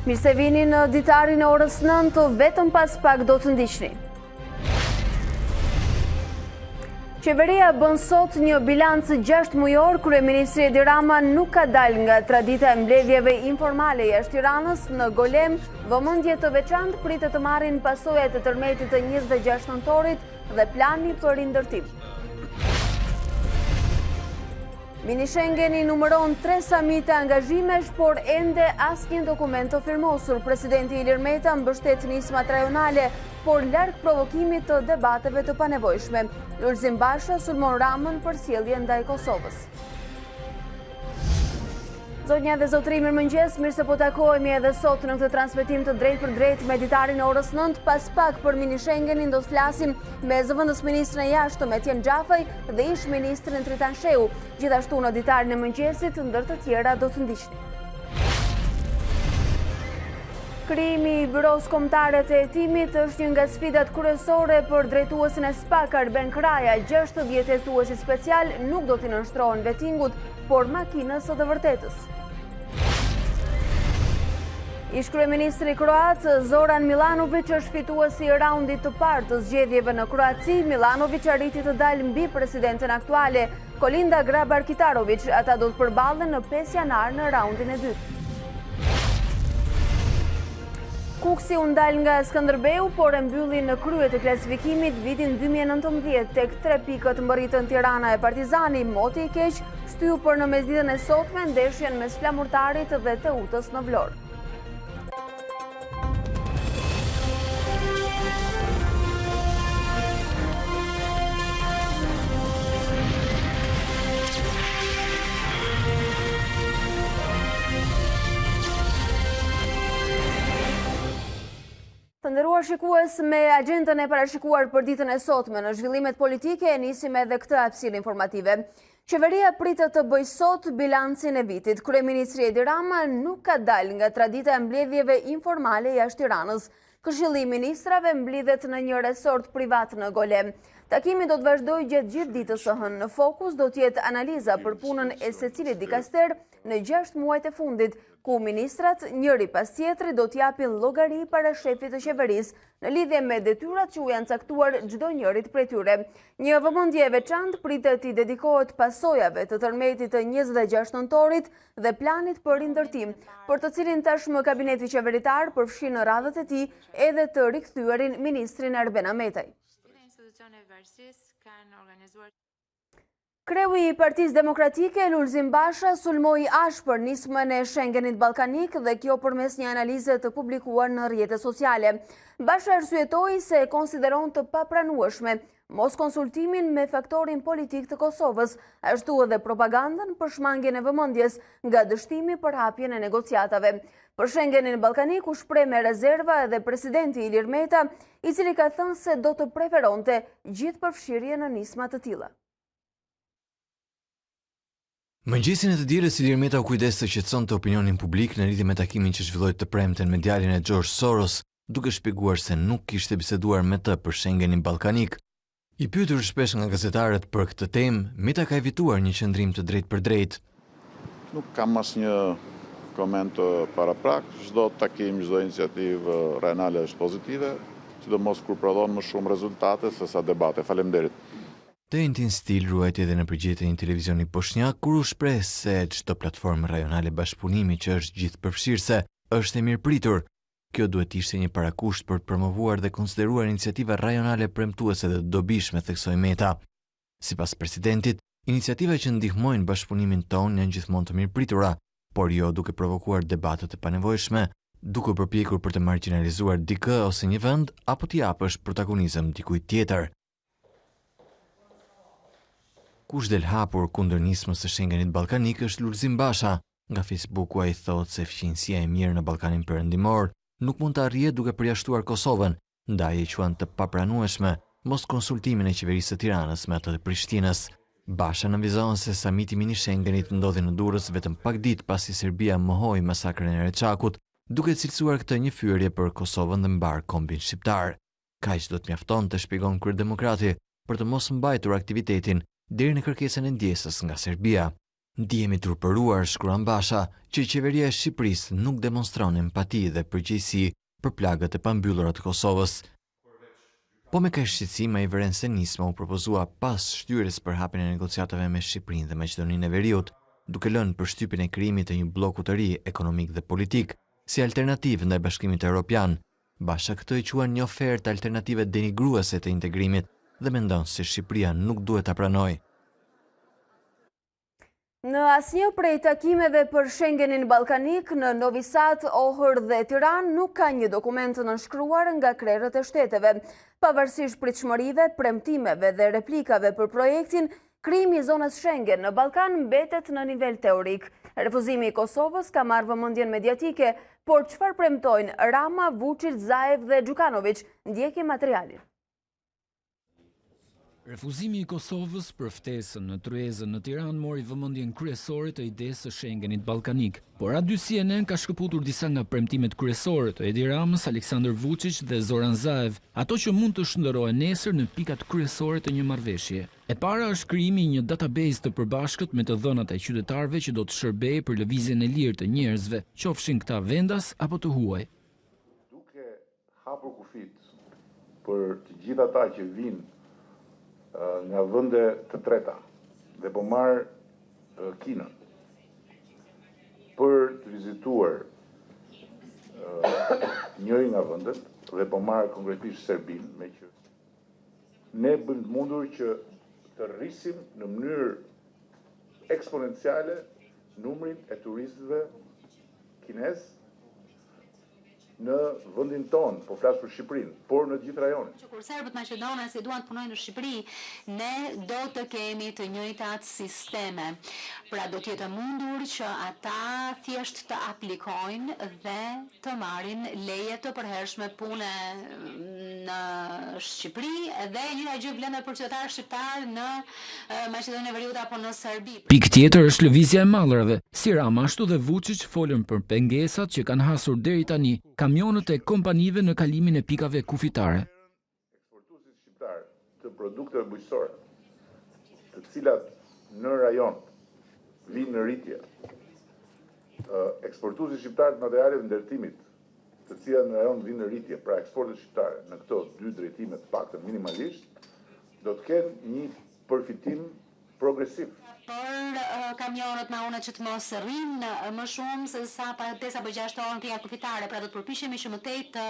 Mirë se vini në Ditari në orës 9, vetëm pas pak do të ndiqni. Qeveria bën sot një bilancë 6 mujor, kryeministri Edi Rama nuk ka dalë nga tradita e mbledhjeve informale jashtë Tiranës. Në Golem, vëmendje të veçantë pritet të marrin pasojat e tërmetit të 26 nëntorit dhe plani për rindërtim. Mini Schengeni numëron 3 samite angazhimesh, por ende asnjë dokument të firmosur. Presidenti Ilir Meta mbështet nismat rajonale, por larg provokimit të debateve të panevojshme. Lulzim Basha sulmon Ramën për sjelljen ndaj Kosovës. Zonja dhe zotëri, mirëmëngjes, mirë se po takohemi edhe sot në këtë transmetim të drejt për drejt me Ditarin e orës 9. Pas pak për mini Schengenin do të flasim me zëvendës ministrën e jashtëm Etjen Xhafaj dhe ish ministrin Tritan Shehu. Gjithashtu në Ditarin e mëngjesit, ndër të tjera do të ndiqni. Krijimi i Byros Kombëtare të Hetimit është një nga sfidat kryesore për drejtuesin e SPAK Arben Kraja. 60 hetuesi special nuk do t'i nënshtrohen vettingut, por makinës së të vërtetës. Ish kryeministri kroat Zoran Milanović është fituesi i raundit të parë të zgjedhjeve në Kroaci. Milanović arriti të dalë mbi presidenten aktuale Kolinda Grabar-Kitarović. Ata do të përballen në 5 janar në raundin e dytë. Kuksi u ndal nga Skënderbeu, por e mbylli në krye të klasifikimit vitin 2019 tek 3 pikët mbërritën Tirana e Partizani. Moti i keq shtyu për në mesditën e sotme ndeshjen mes Flamurtarit dhe Teutës në Vlorë. Të nderuar shikues, me agjendën e parashikuar për ditën e sotme në zhvillimet politike e nisim edhe këtë hapësirë informative. Qeveria pritet të bëjë sot bilancin e vitit. Kryeministri Edi Rama nuk ka dalë nga tradita e mbledhjeve informale jashtë Tiranës. Këshilli i ministrave mblidhet në një resort privat në Golem. Takimi do të vazhdojë gjatë gjithë ditës së hënë. Në fokus do të jetë analiza për punën e secilit dikaster në 6 muajt e fundit, ku ministrat njëri pas tjetri do t'japin llogari para shefit të qeverisë në lidhje me detyrat që u janë caktuar çdo njërit prej tyre. Një vëmendje e veçantë pritet i dedikohet pasojave të tërmetit të 26 nëntorit dhe planit për rindërtim, për të cilin tashmë kabineti qeveritar përfshin në radhët e tij edhe të rikthyerin ministrin Arben Ametaj. Kreu i Partisë Demokratike, Lulzim Basha, sulmoi ashpër nismën e Schengenit ballkanik dhe kjo përmes një analize të publikuar në rrjetet sociale. Basha arsyetoi se e konsideron të papranueshme mos konsultimin me faktorin politik të Kosovës, ashtu edhe propagandën për shmangjen e vëmendjes nga dështimi për hapjen e negociatave. Për Schengenin ballkanik u shpreh me rezerva edhe presidenti Ilir Meta, i cili ka thënë se do të preferonte gjithë përfshirje në nisma të tilla. Mëngjesin e të dielës Ilir Meta u kujdes të qetësonte opinionin publik në lidhje me takimin që zhvilloi të premten me djalin e George Soros, duke shpjeguar se nuk kishte biseduar me të për Schengenin ballkanik. I pyetur shpesh nga gazetarët për këtë temë, Meta ka evituar një qëndrim të drejtë për drejtë. Nuk kam asnjë koment paraprak, çdo takim, çdo iniciativë rajonale është pozitive, sidomos kur prodhon më shumë rezultate se sa debate. Faleminderit. Të njëjtin stil ruajti edhe në përgjigje një televizioni poshnjak, kur u shpreh se çdo platformë rajonale bashkëpunimi që është gjithëpërfshirëse është e mirëpritur. Kjo duhet të ishte një parakusht për të promovuar dhe konsideruar iniciativa rajonale premtuese dhe të dobishme, theksoi Meta. Sipas presidentit, iniciativa që ndihmojnë bashkëpunimin tonë janë gjithmonë të mirëpritura, por jo duke provokuar debate të panevojshme, duke përpjekur për të marginalizuar dikë ose një vend apo t'i japësh protagonizëm dikujt tjetër. Kush del hapur kundër nismës së Schengenit ballkanik është Lulzim Basha. Nga Facebooku ai thotë se fqinjësia e mirë në Ballkanin Perëndimor nuk mund të arrihet duke përjashtuar Kosovën, ndaj e quan të papranueshme mos konsultimin e qeverisë së Tiranës me atë të Prishtinës. Basha nënvizon se samiti mini Schengenit ndodhi në Durrës vetëm pak ditë pasi Serbia mohoi masakrën e Reçakut, duke cilësuar këtë një fyerje për Kosovën dhe mbar kombin shqiptar. Kaq do të mjaftonte, shpjegon kryedemokrati, për të mos mbajtur aktivitetin deri në kërkesën e ndjesës nga Serbia. Ndihemi turpëruar, shkruan Basha, që qeveria e Shqipërisë nuk demonstron empati dhe përgjegjësi për plagët e pambyllura të Kosovës. Po me kaq shqetësim ai vëren se nisma u propozua pas shtyrjes për hapjen e negociatave me Shqipërinë dhe Maqedoninë e Veriut, duke lënë përshtypjen e krijimit të një bloku të ri ekonomik dhe politik si alternativë ndaj Bashkimit Evropian. Basha këtë e quan një ofertë alternative denigruese të integrimit dhe mendon se Shqipëria nuk duhet ta pranojë. Në asnjë prej takimeve për Schengenin ballkanik në Novi Sad, Ohër dhe Tiranë nuk ka një dokument nënshkruar nga krerët e shteteve. Pavarësisht pritshmërive, premtimeve dhe replikave për projektin, krijimi i zonës Schengen në Ballkan mbetet në nivel teorik. Refuzimi i Kosovës ka marrë vëmendjen mediatike, por çfarë premtojnë Rama, Vučić, Zaev dhe Đukanović? Ndjekim materialin. Refuzimi i Kosovës për ftesën në Tryezën në Tiranë mori vëmendjen kryesore të idesë së Schengenit ballkanik. Por Radio CNN ka shkëputur disa nga premtimet kryesore të Edi Ramës, Aleksandar Vučić dhe Zoran Zaev, ato që mund të shndërrohen nesër në pikat kryesore të një marrëveshje. E para është krijimi i një database të përbashkët me të dhënat e qytetarëve që do të shërbejë për lëvizjen e lirë të njerëzve, qofshin këta vendas apo të huaj. Duke hapur kufit për të gjithë ata që vinë nga vende të treta dhe po marrë Kinën për të vizituar njëri nga vendet dhe po marrë konkretisht Serbinë, me që ne bëjmë mundur që të rrisim në mënyrë eksponenciale numrin e turistëve kinez në vendin tonë, po flas për Shqipërinë, por në gjithë rajonin. Kur serbët maqedonasi duan të punojnë në Shqipëri, ne do të kemi të njëjtat sisteme. Pra do të jetë mundur që ata thjesht të aplikojnë dhe të marrin leje të përhershme pune në Shqipëri dhe njëra gjë vlen për qytetarë shqiptar në Maqedoninë e Veriut apo në Serbi. Pikë tjetër është lëvizja e mallrave. Si Rama ashtu dhe Vučić folën për pengesat që kanë hasur deri tani kamionët e kompanive në kalimin e pikave kufitare. Eksportuesit shqiptar të produkteve bujqësore, të cilat në rajon vinë në rritje, eksportuesit shqiptar të materialeve ndërtimit, të cilat në rajon vinë në rritje, pra eksportet shqiptare në këto dy drejtime të paktën minimalisht, do të kenë një përfitim progresiv. Për kamionët na unë që të mos rrinë më shumë se sa pesa përgjashtohen pika kufitare, pra do të përpiqemi që më tej të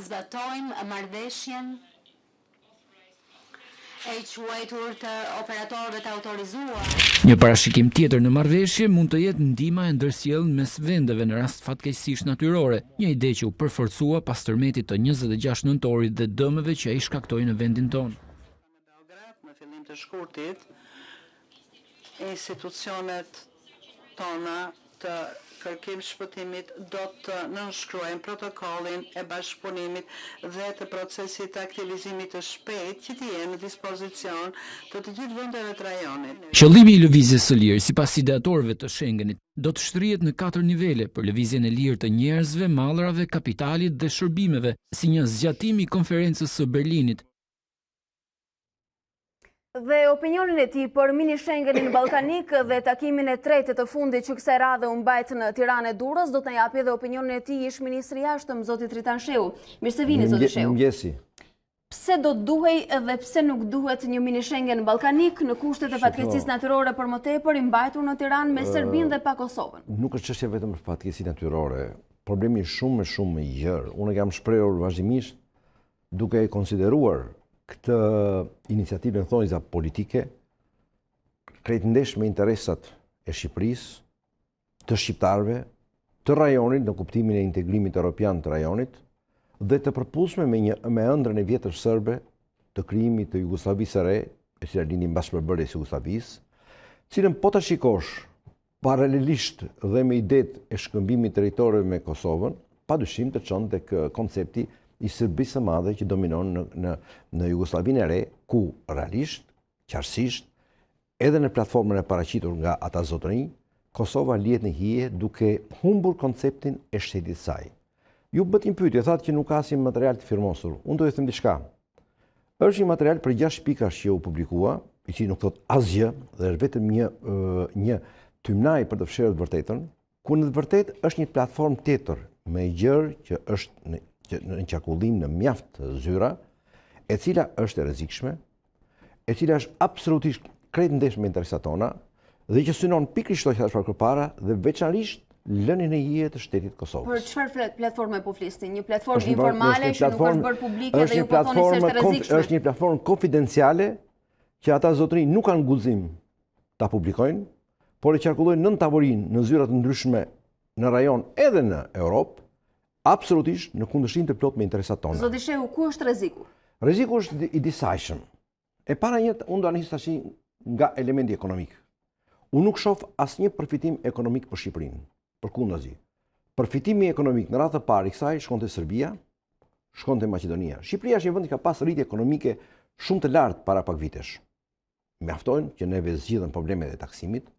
zbatojmë marrëveshjen e quajtur të operatorëve të autorizuar. Një parashikim tjetër në marrëveshje mund të jetë ndihma e ndërsjellë mes vendeve në rast fatkeqësisht natyrore, një ide që u përforcua pas tërmetit të 26 nëntorit dhe dëmeve që ai shkaktoi në vendin tonë. Në fillim të shkurtit, institucionet tona të kërkim shpëtimit do të nënshkruajnë protokollin e bashkëpunimit dhe të procesit të aktivizimit të shpejt që të jenë në dispozicion të gjithë vendeve të rajonit. Qëllimi i lëvizjes së lirë sipas ideatorëve të Schengenit do të shtrihet në 4 nivele për lëvizjen e lirë të njerëzve, mallrave, kapitalit dhe shërbimeve, si një zgjatim i konferencës së Berlinit. Dhe opinionin e tij për mini Schengenin ballkanik dhe takimin e tretë të fundit që kësaj radhe u mbajt në Tiranë e Durrës, do të na japi edhe opinionin e tij ish ministri i jashtëm zoti Tritan Shehu. Mirë se vini zoti Shehu. Mirëmëngjesi. Pse do duhej dhe pse nuk duhet një mini Schengen ballkanik në kushtet e fatkeqësisë natyrore për më tepër i mbajtur në Tiranë me Serbinë dhe pa Kosovën? Nuk është çështje vetëm për fatkeqësi natyrore. Problemi është shumë më i gjerë. Unë kam shprehur vazhdimisht duke e konsideruar këtë iniciativë në thonjza politike, krejt ndesh me interesat e Shqipërisë, të shqiptarëve, të rajonit në kuptimin e integrimit evropian të rajonit dhe të përputhshme me ëndrrën e vjetër serbe të krijimit të Jugosllavisë së re, e cila lindi mbas përbërjes së Jugosllavisë, cilën po ta shikosh paralelisht dhe me idetë e shkëmbimit territorëve me Kosovën, padyshim të çon tek koncepti i Serbisë së madhe që dominon në Jugosllavinë e re, ku realisht, qartësisht, edhe në platformën e paraqitur nga ata zotërinj, Kosova lihet në hije duke humbur konceptin e shtetit të saj. Ju bët një pyetje, thatë që nuk ka asnjë material të firmosur. Unë do të them diçka. Është një material për 6 pikash që u publikua, i cili nuk thot asgjë dhe është vetëm tymnaj për të fshirë të vërtetën, ku në të vërtet është një platform tjetër me gjërë që është në qarkullim në mjaft të zyra, e cila është e rrezikshme, e cila është absolutisht krejt ndesh me interesat tona, dhe që synon pikrisht të thash përpara dhe veçanërisht lënien e hije të shtetit Kosovës. Për çfarë platforme po flisni? Një platformë informale që nuk është bërë publike dhe ju po thoni se është e rrezikshme? Është një platformë konfidenciale që ata zotërinj nuk kanë guxim ta publikojnë, por e qarkullojnë nën tavolinë në zyra të ndryshme në rajon edhe në Europë, absolutisht në kundërshtim të plot me interesat tona. Zoti Shehu, ku është rreziku? Rreziku është i disajshëm. E para njëtë, unë do nis tash nga elementi ekonomik. Unë nuk shoh asnjë përfitim ekonomik për Shqipërinë. Përkundazi. Përfitimi ekonomik në radhë të parë i kësaj shkonte Serbia, shkonte Maqedonia. Shqipëria është një vend që ka pas rritje ekonomike shumë të lartë para pak vitesh. Mjaftojnë që neve zgjidhen problemet e taksimit,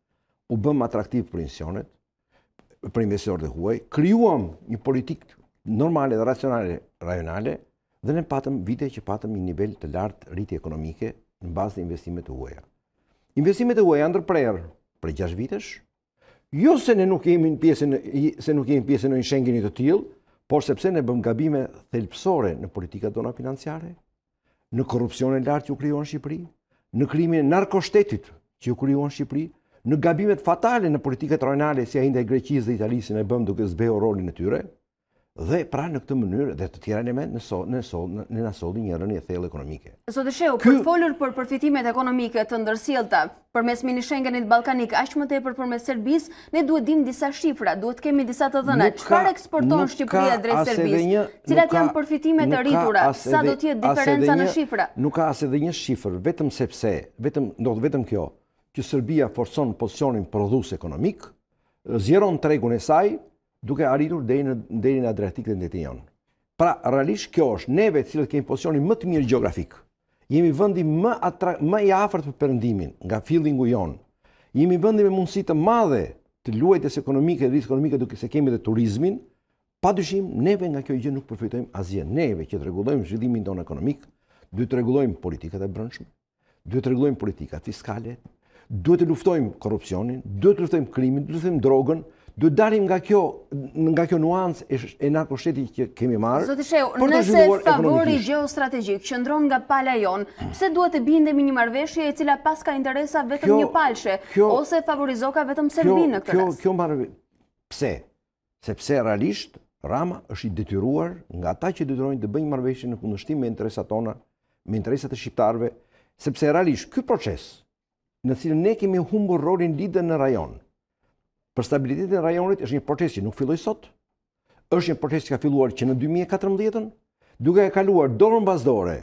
u bëm atraktiv për institucionet, për investitorët e huaj, krijuam një politikë normale dhe racionale rajonale dhe ne patëm vite që patëm një nivel të lartë rritje ekonomike në bazë të investimeve të huaja. Investimet e huaja ndërprerë për 6 vitesh, jo se ne nuk kemi pjesë në një Schengenit të tillë, por sepse ne bëm gabime thelbësore në politikat tona financiare, në korrupsionin e lartë që u krijuan në Shqipëri, në krimin e narkoshtetit që u krijuan në Shqipëri, në gabimet fatale në politikat rajonale si ai ndaj Greqisë dhe Italisë ne bëm duke zbehur rolin e tyre, dhe pra në këtë mënyrë dhe të tjera element në na solli një rënje thellë ekonomike. Zoti Shehu, për të folur për përfitimet ekonomike të ndërsjellta përmes mini Schengenit ballkanik, aq më tepër përmes Serbisë, ne duhet dim disa shifra, duhet kemi disa të dhëna. Çfarë eksporton Shqipëria drejt Serbisë? Cilat janë përfitimet e rritura? Sa do të jetë diferenca në shifra? Nuk ka as edhe një shifër, vetëm kjo, që Serbia forcon pozicionin prodhues ekonomik, zjeron tregun e saj, duke arritur deri në Adriatik dhe ndetin jon. Pra, realisht kjo është neve të cilët kemi pozicionin më të mirë gjeografik. Jemi vendi më i afërt për perëndimin nga fillingu jon. Jemi vendi me mundësi të madhe të luajtjes ekonomike dhe ekonomike duke se kemi dhe turizmin. Padyshim, neve nga kjo gjë nuk përfitojmë asgjë. Neve që të rregullojmë zhvillimin tonë ekonomik, duhet të rregullojmë politikat e brendshme, duhet të rregullojmë politikat fiskale, duhet të luftojmë korrupsionin, duhet të luftojmë krimin, duhet të luftojmë drogën. Duhet dalim nga kjo nuancë e narkoshtetit që kemi marrë. Zoti Shehu, nëse favori gjeostrategjik qëndron nga pala jon, pse duhet të bindemi një marrëveshje e cila pas ka interesa vetëm një palshe, ose favorizoka vetëm Serbinë në këtë rast? Kjo marrëveshje. Pse? Sepse realisht Rama është i detyruar nga ata që detyrojnë të bëjnë marrëveshje në kundërshtim me interesat tona, me interesat e shqiptarëve, sepse realisht ky proces në cilin ne kemi humbur rolin lider në rajon. Për stabilitetin e rajonit është një proces që nuk filloi sot, është një proces që ka filluar që në 2014, duke e kaluar dorën mbas dore,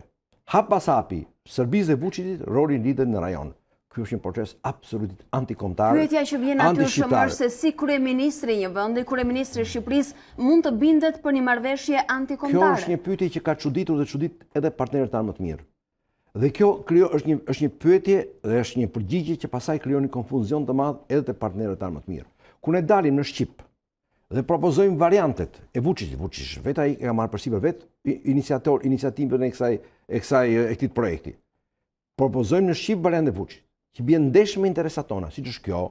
hap pas hapi, Serbisë dhe Vučićit rolin lider në rajon. Ky është një proces absolutisht antikombëtar. Pyetja që vjen natyrshëm është se si kryeministri i një vendi, kryeministri i Shqipërisë mund të bindet për një marrëveshje antikombëtare. Kjo është një pyetje që ka çuditur dhe çudit edhe partnerët tanë më të mirë. Dhe kjo është një pyetje dhe është një përgjigje që pasaj krijon një konfuzion të madh edhe te partnerët tanë më të mirë. Kur ne dalim në Shqip dhe propozojmë variantet e Vučić vetë ai ka marrë përsipër vetë iniciativën e këtij projekti. Propozojmë në Shqip variantet e Vučić, që bien ndesh me interesat tona, siç është kjo,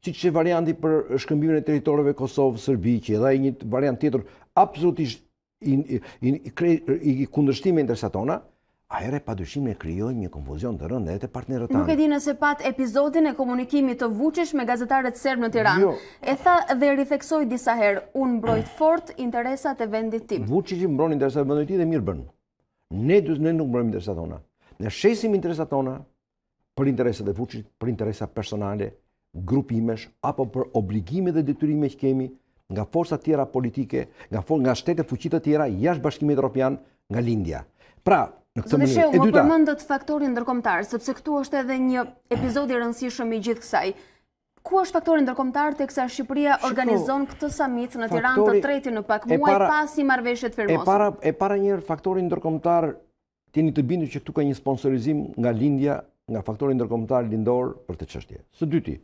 siç është varianti për shkëmbimin e territoreve Kosovë-Serbi, që edhe ai një variant tjetër absolutisht i kundërshtim me interesat tona. Ajre padyshim ne krijojmë një konfuzion të rëndë edhe te partnerët tanë. Nuk e di nëse pat episodin e komunikimit të Vučić me gazetarët serb në Tiranë. E tha dhe ritheksoi disa herë, unë mbrojt fort interesat e vendit tim. Vučić mbron interesat e vendit tim dhe mirë bën. Ne nuk mbrojmë interesat tona. Ne shesim interesat tona për interesat e Vučićit, për interesa personale, grupimesh apo për obligime dhe detyrime që kemi nga forca tjera politike, nga shtete fuqi të tjera jashtë Bashkimit Evropian, nga lindja. Pra, Zoti Shehu, më përmendët faktorin ndërkombëtar, sepse këtu është edhe një episod i rëndësishëm i gjithë kësaj. Ku është faktori ndërkombëtar teksa Shqipëria organizon këtë summit në Tiranë të tretin në pak muaj pasi marrëveshjet firmosen? E para një faktori ndërkombëtar, tieni të bindur që këtu ka një sponsorizim nga lindja, nga faktori ndërkombëtar lindor për këtë çështje. Së dyti,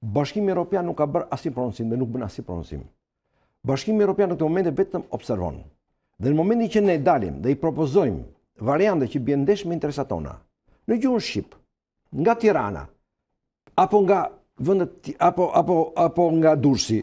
Bashkimi Evropian nuk ka bërë asnjë prononcim dhe nuk bën asnjë prononcim. Bashkimi Evropian në këtë moment vetëm observon. Dhe në momentin që ne dalim dhe i propozojmë variante që bien ndesh me interesat tona, në gjuhën shqip, nga Tirana, apo nga vendet apo nga Durrësi,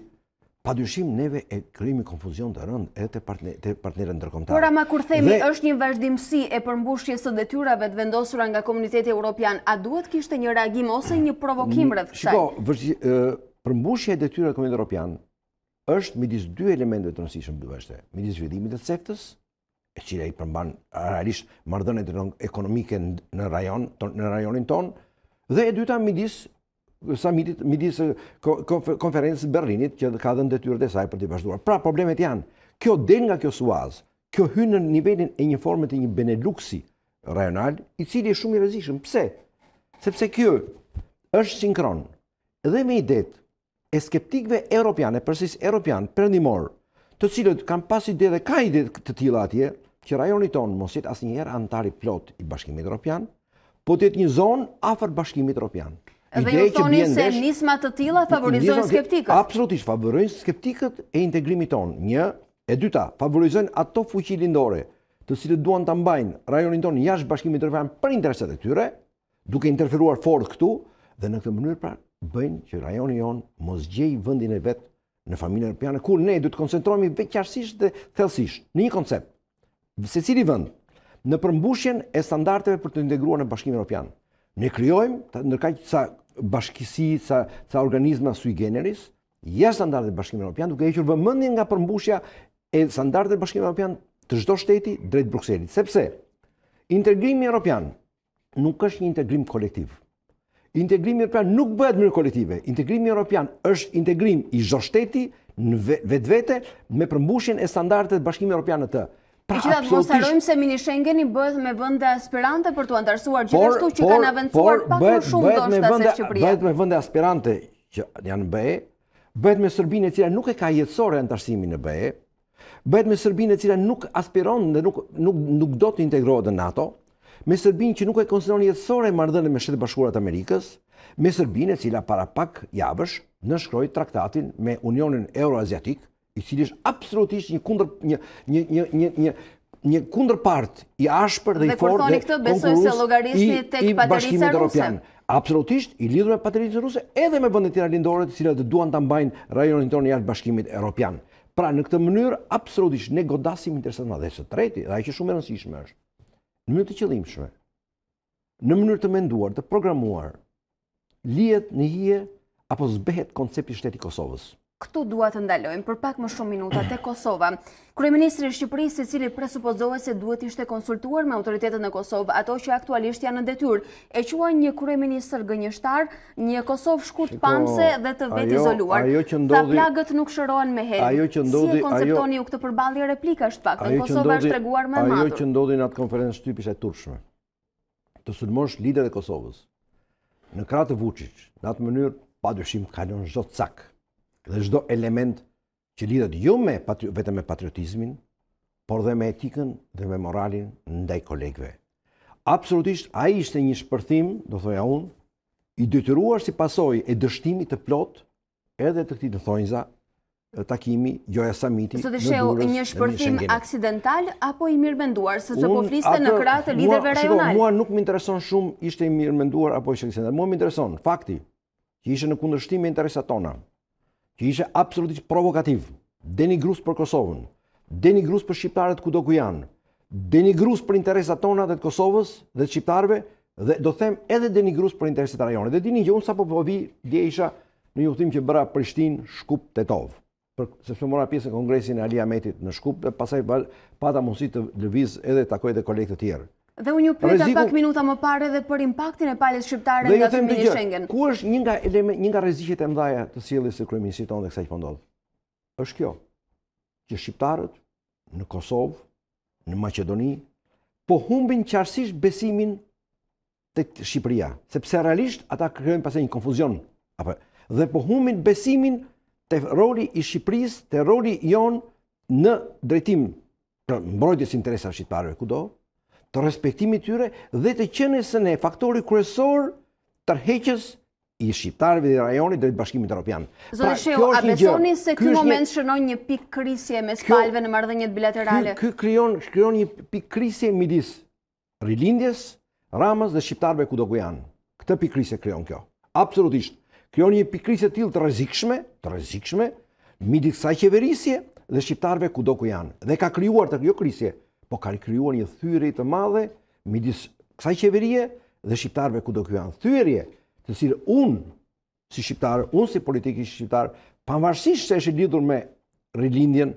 padyshim neve e krijemi konfuzion të rënd edhe te partnerët ndërkombëtar. Por ama kur themi është një vazhdimsi e përmbushjes së detyrave të vendosura nga Komuniteti Evropian, a duhet kishte një reagim ose një provokim rreth kësaj? Shiko, përmbushja e detyrave të Komunitetit Evropian është midis dy elementeve të rëndësishëm duheshte, midis zhvillimit të CEFTA-s, e cila i përmban realisht marrëdhëniet ekonomike në rajonin ton, dhe e dyta midis samitit, midis konferencës Berlinit, që ka dhënë detyrat e saj për të vazhduar. Pra, problemet janë, kjo del nga kjo suaz, kjo hyn në nivelin e një forme të një Beneluxi rajonal, i cili është shumë i rrezikshëm. Pse? Sepse kjo është sinkron dhe me idet e skeptikëve europiane, përsis europian, perëndimor, të cilët kanë pas ide dhe ka ide të tilla atje, që rajoni tonë mos jetë asnjëherë antar i plot i Bashkimit Evropian, po të jetë një zonë afër Bashkimit Evropian. Dhe ju thoni se nisma të tilla favorizojnë skeptikët. Absolutisht, favorizojnë skeptikët e integrimit tonë. Një, e dyta, favorizojnë ato fuqi lindore, të cilët duan ta mbajnë rajonin tonë jashtë Bashkimit Evropian për interesat e tyre, duke interferuar fort këtu, dhe në këtë mënyrë pra bëjnë që rajoni jonë mos gjej vendin e vet në familjen europiane, kur ne do të koncentrohemi veçanërisht dhe thellësisht në një koncept. Secili vend në përmbushjen e standardeve për të integruar në Bashkimin Evropian. Ne krijojmë ndërkaq sa bashkësi, sa organizma sui generis, jashtë standardeve të Bashkimit Evropian, duke hequr vëmendjen nga përmbushja e standardeve të Bashkimit Evropian të çdo shteti drejt Brukselit, sepse integrimi evropian nuk është një integrim kolektiv. Integrimi evropian nuk bëhet në mënyrë kolektive. Integrimi evropian është integrim i çdo shteti në vetvete me përmbushjen e standardeve të Bashkimit Evropian në të. Megjithatë, mos harrojmë se mini Schengeni bëhet me vende aspirante për të antarësuar gjithashtu që kanë avancuar pak më shumë ndoshta se Shqipëria. Bëhet me vende aspirante që janë në BE, bëhet me Serbinë e cila nuk e ka jetësore antarësimin në BE, bëhet me Serbinë e cila nuk aspiron dhe nuk do të integrohet në NATO, me Serbinë që nuk e konsideron jetësore marrëdhënien me Shtetet Bashkuara të Amerikës, me Serbinë e cila para pak javësh nënshkroi traktatin me Unionin Euroaziatik, i cili është absolutisht një kundërpart i ashpër dhe i fortë dhe këtë besoj se llogarisni tek patërica ruse. Absolutisht i lidhur me patëricën ruse edhe me vendet tjera lindore të cilat duan ta mbajnë rajonin tonë jashtë Bashkimit Evropian. Pra në këtë mënyrë absolutisht ne godasim interesat madhe. Së treti, dhe ajo që shumë e rëndësishme është, në mënyrë të qëllimshme, në mënyrë të menduar, të programuar, lihet në hije apo zbehet koncepti shteti i Kosovës. Këtu dua të ndalojmë për pak më shumë minuta te Kosova. Kryeministri i Shqipërisë, i cili presupozohet se duhet ishte konsultuar me autoritetet në Kosovë, ato që aktualisht janë në detyrë, e quajnë një kryeministër gënjeshtar, një Kosovë shkurtpamse dhe të vetë izoluar. Tha plagët nuk shërohen me helm. Si e konceptoni ju këtë përballje replikash të paktën? Kosova është treguar më e matur. Ajo që ndodhi në atë konferencë shtyp ishte turpshme. Të sulmosh liderët e Kosovës në krah të Vučić, në atë mënyrë padyshim kalon çdo cak dhe çdo element që lidhet jo vetëm me patriotizmin, por dhe me etikën dhe me moralin ndaj kolegëve. Absolutisht ai ishte një shpërthim, do thoja unë, i detyruar si pasojë e dështimit të plot edhe të këtij thonjza takimi Joja Samiti në Durrës. Një shpërthim aksidental apo i mirëmenduar, sepse po fliste në krah të liderëve rajonal? Mua nuk më intereson shumë ishte i mirëmenduar apo ishte aksidental. Mua më intereson fakti që ishte në kundërshtim me interesat tona, që ishte absolutisht provokativ, denigrus për Kosovën, denigrus për shqiptarët kudo ku janë, denigrus për interesat tona dhe të Kosovës dhe të shqiptarëve, dhe do them edhe denigrus për interesat e rajonit. Dhe dini që unë sapo po vi, dje isha në një udhëtim që bëra Prishtinë, Shkup, Tetov, sepse mora pjesë në kongresin e Ali Ahmetit në Shkup dhe pastaj pata mundësi të lëviz edhe takoj dhe kolegë të tjerë. Dhe unë ju pyeta pak minuta më parë edhe për impaktin e palës shqiptare nga fillimi i Schengen. Ku është një nga rreziqet e mëdha të sjelljes së kryeministrit tonë dhe kësaj që po ndodh? Është kjo, që shqiptarët në Kosovë, në Maqedoni, po humbin qartësisht besimin tek Shqipëria, sepse realisht ata krijojnë pastaj një konfuzion, dhe po humbin besimin te roli i Shqipërisë, te roli jon në drejtim të mbrojtjes interesave shqiptarëve kudo, të respektimit tyre dhe të qenies së ne faktori kryesor tërheqjes i shqiptarëve dhe rajonit drejt Bashkimit Evropian. Zotë Sheu, a besoni se ky moment shënon një pikë krisje mes palëve në marrëdhëniet bilaterale? Ky krijon një pikë krisje midis rilindjes, Ramës dhe shqiptarëve kudo ku janë. Këtë pikë krisje krijon kjo. Absolutisht. krijon një pikërisje të tillë të rrezikshme midis kësaj qeverisje dhe shqiptarëve kudo ku janë. Dhe ka krijuar jo krisje, po ka krijuar një thyerje të madhe midis kësaj qeverie dhe shqiptarëve kudo ku janë. Thyerje të cilë unë si shqiptar, unë si politikisht shqiptar, pavarësisht se është lidhur me rilindjen,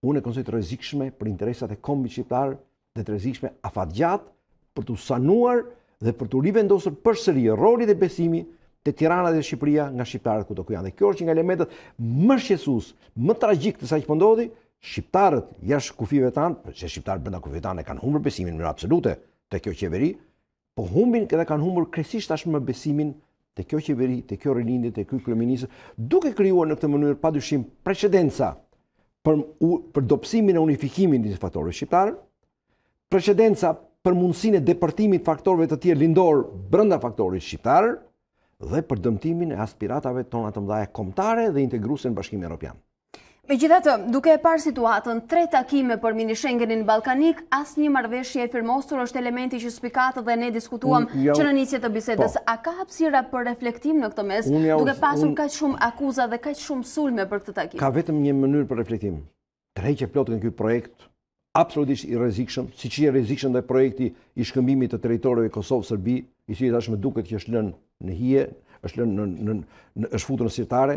unë e konsideroj të rrezikshme për interesat e kombit shqiptar dhe të rrezikshme afatgjatë për të sanuar dhe për të rivendosur përsëri roli dhe besimi te Tirana dhe Shqipëria nga shqiptarët kudo ku janë. Dhe kjo është një nga elementet më shqetësues, më tragjik të sa që po ndodhi. Shqiptarët jashtë kufive tanë, se shqiptarët brenda kufive tanë kanë humbur besimin në mënyrë absolute te kjo qeveri, po humbin edhe kanë humbur krejtësisht tashmë besimin te kjo qeveri, te kjo rilindje, te ky kryeminist, duke krijuar në këtë mënyrë padyshim precedenca për dobësimin e unifikimin të faktorëve shqiptar, precedenca për mundësinë e deportimit faktorëve të tjerë lindor brenda faktorit shqiptar dhe për dëmtimin e aspiratave tona të mëdha kombëtare dhe integruese në Bashkimin Evropian. Megjithatë, duke e parë situatën, 3 takime për mini Schengenin ballkanik, asnjë marrëveshje e firmosur është elementi që spikat dhe ne diskutuam që në nisje të bisedës. A ka hapësira për reflektim në këtë mes, duke pasur kaq shumë akuza dhe kaq shumë sulme për këtë takim? Ka vetëm një mënyrë për reflektim. Tërheqje plotë nga ky projekt absolutisht i rrezikshëm, siç i rrezikshëm dhe projekti i shkëmbimit të territoreve Kosovë-Serbi, i cili tashmë duket që është lënë në hije, është lënë është futur në sirtare,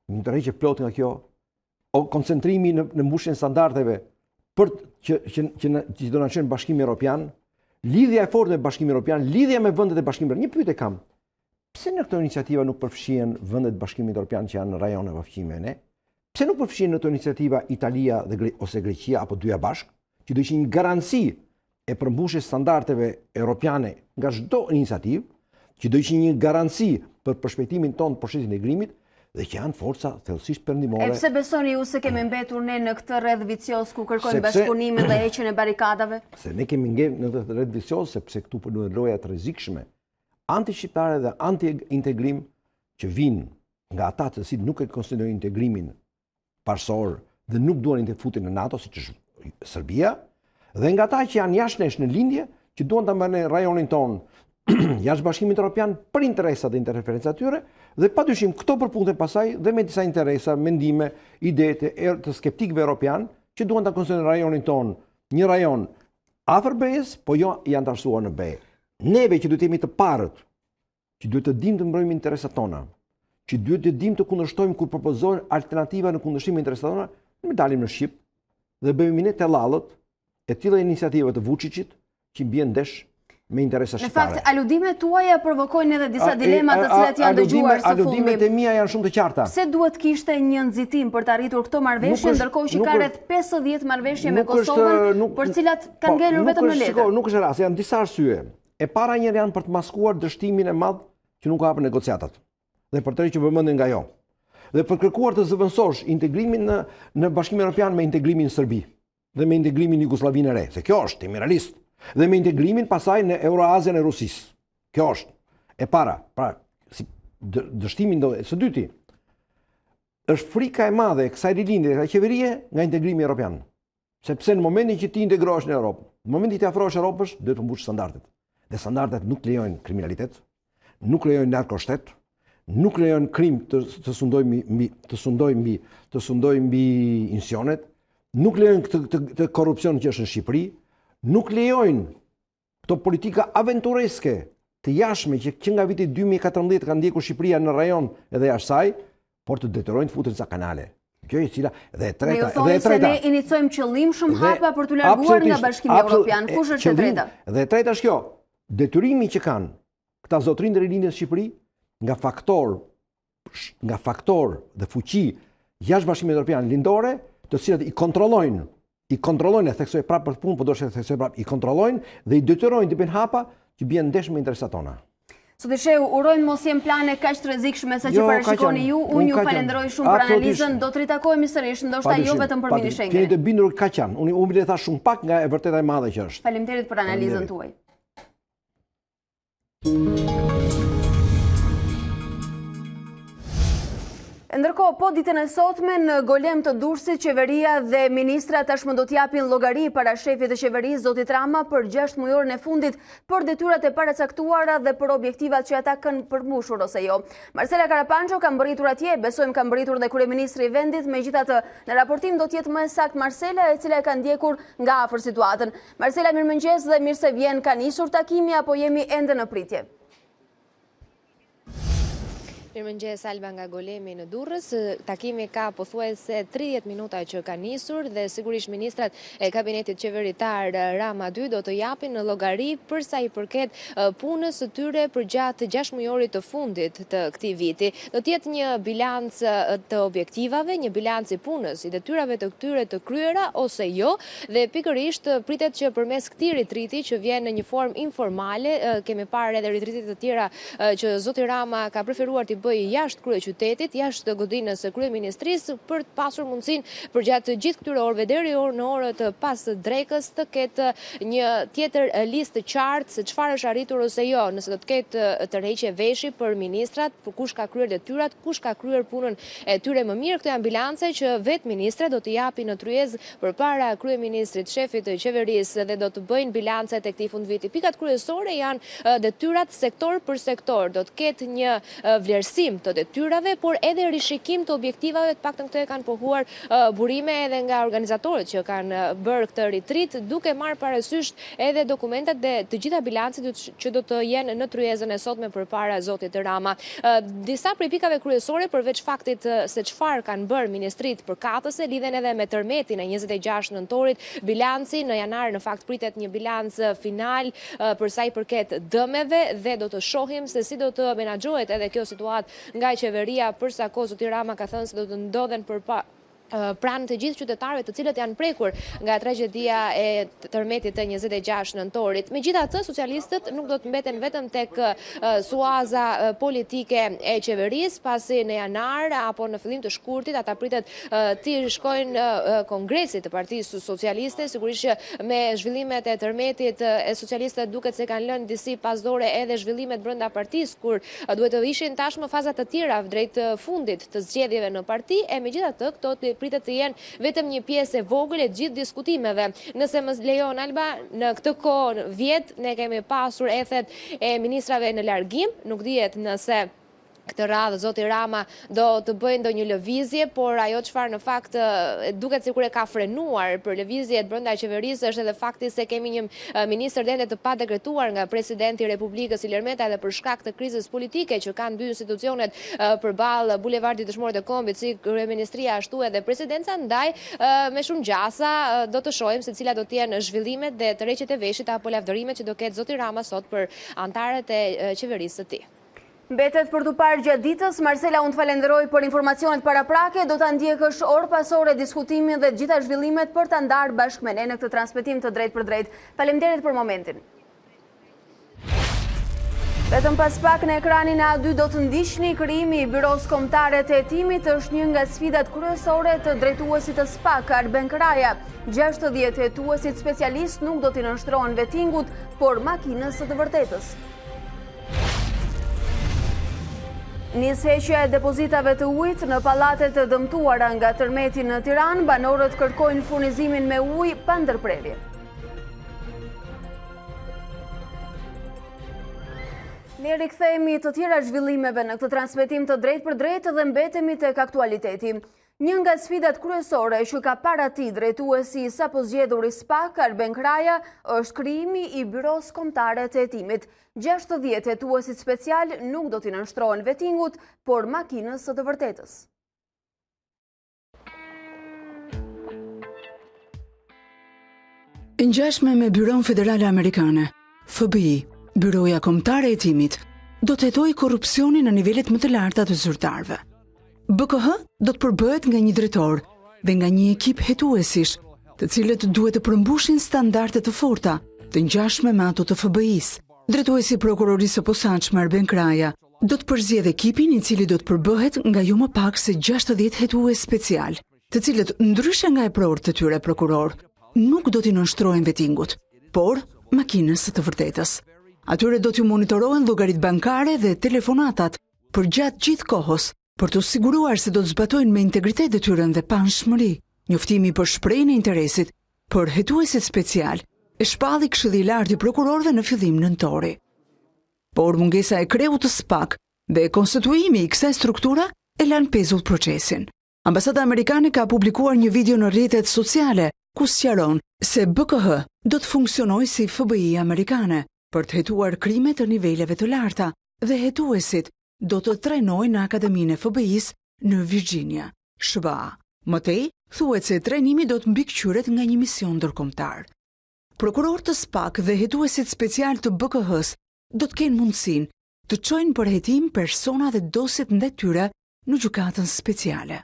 një tërheqje plotë nga kjo, koncentrimi në mbushjen standardeve për që do na çojnë Bashkimi Evropian, lidhja e fortë me Bashkimin Evropian, lidhja me vendet e Bashkimit Evropian. Një pyetje kam. Pse në këtë iniciativë nuk përfshihen vendet e Bashkimit Evropian që janë në rajone pafqime ne? Pse nuk përfshihen në këtë iniciativë Italia ose Greqia apo dyja bashkë, që do ishin një garanci e përmbushjes standardeve europiane nga çdo iniciativë, që do ishin një garanci për perspektimin tonë të procesit integrimit dhe që janë forca thellësisht perëndimore. E pse besoni ju se kemi mbetur ne në këtë rreth vicioz ku kërkojmë bashkëpunimin dhe heqjen e barikadave? Se ne kemi ngel në këtë rreth vicioz sepse këtu po duhet loja të rrezikshme anti-shqiptare dhe anti-integrim që vinë nga ata të cilët nuk e konsiderojnë integrimin parsor dhe nuk duan të futen në NATO, siç është Serbia, dhe nga ata që janë jashtë nesh në lindje, që duan ta marrin rajonin ton jashtë Bashkimit Evropian për interesat dhe interferencat e tyre, dhe padyshim këto përputhjen pasaj dhe me disa interesa, mendime, ide të skeptikëve europian që duan ta konsiderojnë rajonin ton një rajon afër BE-s, po jo i antarësuar në BE. Neve që duhet të jemi të parët, që duhet të dimë të mbrojmë interesat tona, që duhet të dimë të kundërshtojmë kur propozojnë alternativa në kundërshtim me interesat tona, ne dalim në Shqip dhe bëjmë ne tellallët e tilla iniciativa të Vučićit që mbien ndesh me interesa shqiptare. Në fakt, aludimet tuaja provokojnë edhe disa dilema të cilat janë dëgjuar së fundmi. Aludimet e mia janë shumë të qarta. Pse duhet kishte një nxitim për të arritur këto marrëveshje, ndërkohë që ka rreth 50 marrëveshje me Kosovën, për cilat kanë ngelur vetëm në letër? Nuk është rasti, janë disa arsye. E para njëherë janë për të maskuar dështimin e madh që nuk hapën negociatat. Dhe për të që vëmendjen nga jo. Dhe për kërkuar të zëvendësosh integrimin në Bashkimin Evropian me integrimin në Serbi dhe me integrimin në Jugosllavinë e re, se kjo është temi realist, dhe me integrimin pasaj në Euroazian e Rusisë. Kjo është e para, si dështimin së dyti, është frika e madhe e kësaj rilindje e kësaj qeverie nga integrimi evropian. Sepse në momentin që ti integrohesh në Europë, në momentin që ti afrohesh Europës, duhet të përmbush standardet. Dhe standardet nuk lejojnë kriminalitet, nuk lejojnë narkoshtet, nuk lejojnë krim të sundojnë mbi insionet, nuk lejojnë të korrupsion që është në Shqipëri, nuk lejojnë këto politika aventureske të jashtme që nga viti 2014 ka ndjekur Shqipëria në rajon edhe jashtë saj, por të detyrohen të futen ca kanale. Kjo e cila dhe e treta. Ne ju thoni se ne inicojmë qëllim shumë hapa për t'u larguar nga Bashkimi Evropian. Kush është e treta? Dhe e treta është kjo, detyrimi që kanë këta zotrinj të rilindjes në Shqipëri nga faktor dhe fuqi jashtë Bashkimit Evropian lindore, të cilat i kontrollojnë, e theksoj prapë për punë, po do të theksoj prapë, i kontrollojnë dhe i detyrojnë të bëjnë hapa që bien ndesh me interesat tona. Sotisheu, urojnë mos jem plane kaq të rrezikshme sa që parashikoni ju. Unë ju falenderoj shumë për analizën. Do të ritakojmë sërish, ndoshta jo vetëm për mini Schengen. Keni të bindur kaq janë. Unë bile thash shumë pak nga e vërteta e madhe që është. Faleminderit për analizën tuaj. Ndërkohë, po ditën e sotme në golem të Durrësit, qeveria dhe ministra tashmë do t'japin llogari para shefit të qeverisë zotit Rama për 6 mujorën e fundit për detyrat e paracaktuara dhe për objektivat që ata kanë përmbushur ose jo. Marcela Karapanxho ka mbërritur atje, besojmë ka mbërritur dhe kryeministri i vendit, megjithatë në raportim do të jetë më saktë Marcela, e cila e ka ndjekur nga afër situatën. Marcela, mirëmëngjes dhe mirë se vjen. Ka nisur takimi apo jemi ende në pritje? Mirëmëngjes Alba nga golemi në Durrës. Takimi ka pothuajse 30 minuta që ka nisur dhe sigurisht ministrat e kabinetit qeveritar Rama 2 do të japin në llogari për sa i përket punës së tyre për gjatë 6 mujorit të fundit të këtij viti. Do të jetë një bilanc të objektivave, një bilanc i punës, i detyrave të këtyre të kryera ose jo, dhe pikërisht pritet që përmes këtij ritriti që vjen në një formë informale, kemi parë edhe ritrite të tjera që zoti Rama ka preferuar të bëjë jashtë kryeqytetit, jashtë godinës së kryeministrisë, për të pasur mundësinë për gjatë gjithë këtyre orëve deri në orët pas drekës të ketë një tjetër listë të qartë se çfarë është arritur ose jo, nëse do të ketë tërheqje veshi për ministrat, për kush ka kryer detyrat, kush ka kryer punën e tyre më mirë. Këto janë bilance që vetë ministrat do të japin në tryezë përpara kryeministrit, shefit të qeverisë, dhe do të bëjnë bilancet e këtij fundviti. Pikat kryesore janë detyrat sektor për sektor. Do të ketë një vlerësim të detyrave, por edhe rishikim të objektivave, të paktën këto e kanë pohuar burime edhe nga organizatorët që kanë bërë këtë ritrit, duke marrë parasysh edhe dokumentat dhe të gjitha bilancet që do të jenë në tryezën e sotme përpara zotit Rama. Disa prej pikave kryesore, përveç faktit se çfarë kanë bërë ministrit përkatëse, lidhen edhe me tërmetin e 26 nëntorit, bilanci në janar në fakt pritet një bilanc final për sa i përket dëmeve dhe do të shohim se si do të menaxhohet edhe kjo situatë nga qeveria, për sa kohë zoti Rama ka thënë se do të ndodhen pranë të gjithë qytetarëve të cilët janë prekur nga tragjedia e tërmetit të 26 nëntorit. Megjithatë, socialistët nuk do të mbeten vetëm tek suaza politike e qeverisë, pasi në janar apo në fillim të shkurtit ata pritet të shkojnë kongresit të Partisë Socialiste. Sigurisht që me zhvillimet e tërmetit e socialistët duket se kanë lënë disi pasdore edhe zhvillimet brenda partisë, kur duhet të ishin tashmë faza të tjera drejt fundit të zgjedhjeve në parti, e megjithatë këto pritet të jenë vetëm një pjesë e vogël e gjithë diskutimeve. Nëse më lejon Alba, në këtë kohë vjet ne kemi pasur ethet e ministrave në largim, nuk dihet nëse këtë radhë zoti Rama do të bëjë ndonjë lëvizje, por ajo çfarë në fakt duket sikur e ka frenuar për lëvizjet brenda qeverisë është edhe fakti se kemi një ministër ende të padekretuar nga presidenti i Republikës Ilir Meta, edhe për shkak të krizës politike që kanë dy institucionet përballë bulevardit Dëshmorët e Kombit, si kryeministria ashtu edhe presidenca, ndaj me shumë gjasa do të shohim se cilat do të jenë zhvillimet dhe tërheqjet e veshit apo lavdërimet që do ketë zoti Rama sot për anëtarët e qeverisë së tij. Mbetet për të parë gjatë ditës. Marcela, unë të falenderoj për informacionet paraprake, do të ndjekësh orë pas ore diskutimin dhe gjitha zhvillimet për të ndarë bashkë me ne në këtë transmetim të drejt për drejt. Faleminderit për momentin. Vetëm pas pak në ekranin A2 do të ndiqni krijimi i byros kombëtare të hetimit është një nga sfidat kryesore të drejtuesit të SPAK, Arben Kraja. 60 hetuesit specialist nuk do t'i nënshtrohen vettingut, por makinës së të vërtetës. Nis heqja e depozitave të ujit në pallatet të dëmtuara nga tërmeti në Tiranë, banorët kërkojnë furnizimin me ujë pa ndërprerje. Ne rikthehemi të tjera zhvillimeve në këtë transmetim të drejt për drejt dhe mbetemi tek aktualiteti. Një nga sfidat kryesore që ka parati drejtuesi i sapo zgjedhur i SPAK, Arben Kraja, është krijimi i byros kombëtare të hetimit. 60 hetuesit special nuk do t'i nënshtrohen vettingut, por makinës së të vërtetës. Ngjashme me Byron Federale Amerikane, FBI, Byroja Kombëtare e Hetimit, do të hetojë korrupsionin në nivelet më të larta të zyrtarëve. BKH do të përbëhet nga një drejtor dhe nga një ekip hetuesish, të cilët duhet të përmbushin standarde të forta, të ngjashme me ato të FBI-s. Drejtuesi i prokurorisë së posaçme Arben Kraja do të përzgjedhë ekipin i cili do të përbëhet nga jo më pak se 60 hetues special, të cilët ndryshe nga e prorët të tyre prokuror, nuk do t'i nënshtrohen vettingut, por makinës së të vërtetës. Atyre do t'ju monitorohen llogaritë bankare dhe telefonatat për gjatë gjithë kohës, për të siguruar se do të zbatojnë me integritet detyrën dhe panshmëri. Njoftimi për shprehjen e interesit për hetuesit special e shpalli Këshilli i Lartë i Prokurorëve në fillim nëntori. Por mungesa e kreut të SPAK dhe konstituimi i kësaj struktura e lanë pezull procesin. Ambasada amerikane ka publikuar një video në rrjetet sociale ku sqaron se BKH do të funksionojë si FBI amerikane për të hetuar krime të niveleve të larta dhe hetuesit do të trajnojnë në Akademinë e FBI-s në Virginia, SBA. Mëtej, thuhet se trajnimi do të mbikëqyret nga një mision ndërkombëtar. Prokurorët të SPAK dhe hetuesit special të BKH-s do të kenë mundësinë të çojnë për hetim persona dhe dosjet ndaj tyre në gjykatën speciale.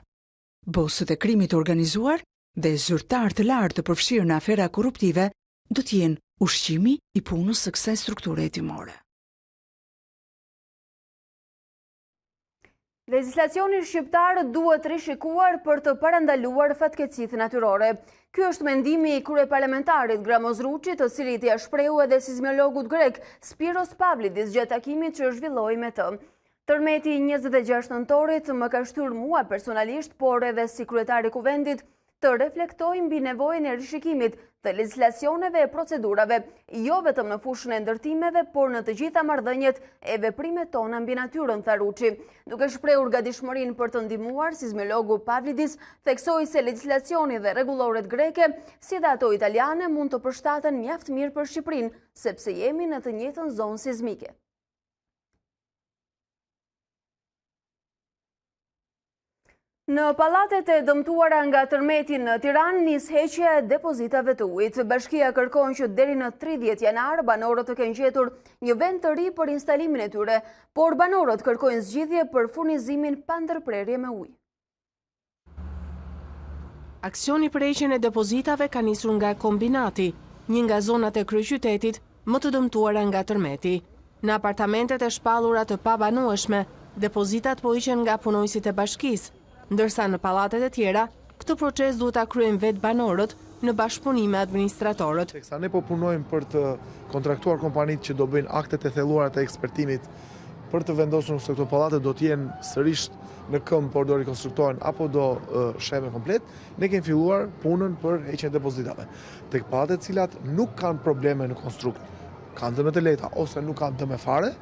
Bosët e krimit organizuar dhe zyrtar të lartë të përfshirë në afera korruptive do të jenë ushqimi i punës së kësaj strukture hetimore. Legjislacioni shqiptar duhet rishikuar për të parandaluar fatkeqësitë natyrore. Ky është mendimi i kryeparlamentarit Gramoz Ruçi, të cilit ia shprehu edhe sismologut grek Spiros Pavlidis gjatë takimit që zhvilloi me të. Tërmeti 26 nëntorit më ka shtyrë mua personalisht, por edhe si kryetari i kuvendit, të reflektoj mbi nevojën e rishikimit të legjislacioneve e procedurave, jo vetëm në fushën e ndërtimeve, por në të gjitha marrëdhëniet e veprimet tona mbi natyrën, tha Ruçi. Duke shprehur gatishmërinë për të ndihmuar, sismologu Pavlidis theksoi se legjislacioni dhe rregulloret greke, si dhe ato italiane, mund të përshtaten mjaft mirë për Shqipërinë, sepse jemi në të njëjtën zonë sismike. Në pallatet e dëmtuara nga tërmeti në Tiranë nis heqja e depozitave të ujit. Bashkia kërkon që deri në 30 janar banorët të kenë gjetur një vend të ri për instalimin e tyre, por banorët kërkojnë zgjidhje për furnizimin pa ndërprerje me ujë. Aksioni për heqjen e depozitave ka nisur nga kombinati, një nga zonat e kryeqytetit më të dëmtuara nga tërmeti. Në apartamentet e shpallura të pabanueshme, depozitat po hiqen nga punojësit e bashkisë, ndërsa në pallatet e tjera, këtë proces duhet ta kryejnë vetë banorët në bashkëpunim me administratorët. Teksa ne po punojmë për të kontraktuar kompanitë që do bëjnë aktet e thelluara të ekspertimit për të vendosur se këto pallate do të jenë sërish në këmbë, por do rikonstruktohen apo do sheme komplet, ne kemi filluar punën për heqjen e depozitave. Tek pallatet të cilat nuk kanë probleme në konstrukt, kanë dëme të lehta ose nuk kanë dëme fare,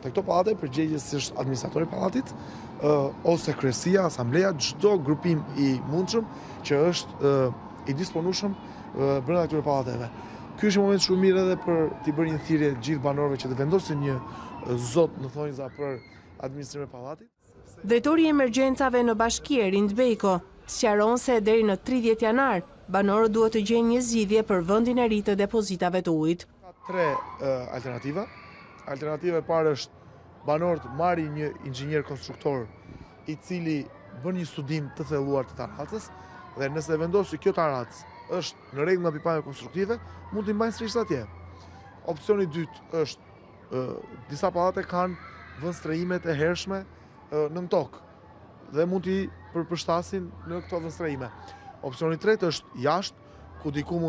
te këto pallate përgjegjës është administratori i pallatit ose kryesia, asambleja, çdo grupim i mundshëm që është i disponueshëm brenda këtyre pallateve. Ky është një moment shumë mirë edhe për t'i bërë një thirrje gjithë banorëve që të vendosin një zot në thonjza për administrimin e pallatit. Drejtori i emergjencave në bashki Rind Bejko sqaron se deri në 30 janar banorët duhet të gjejnë një zgjidhje për vendin e ri të depozitave të ujit. Ka 3 alternativa. Alternativa e parë është banorët marrin një inxhinier konstruktor i cili bën një studim të thelluar të taracës dhe nëse vendosi kjo taracë është në rregull nga pikpamja konstruktive, mund t'i mbajnë sërish atje. Opsioni i dytë është disa pallate kanë vënë strehimet e hershme nën tokë dhe mund t'i përshtasin në këto vënë strehime. Opsioni i tretë është jashtë, ku dikush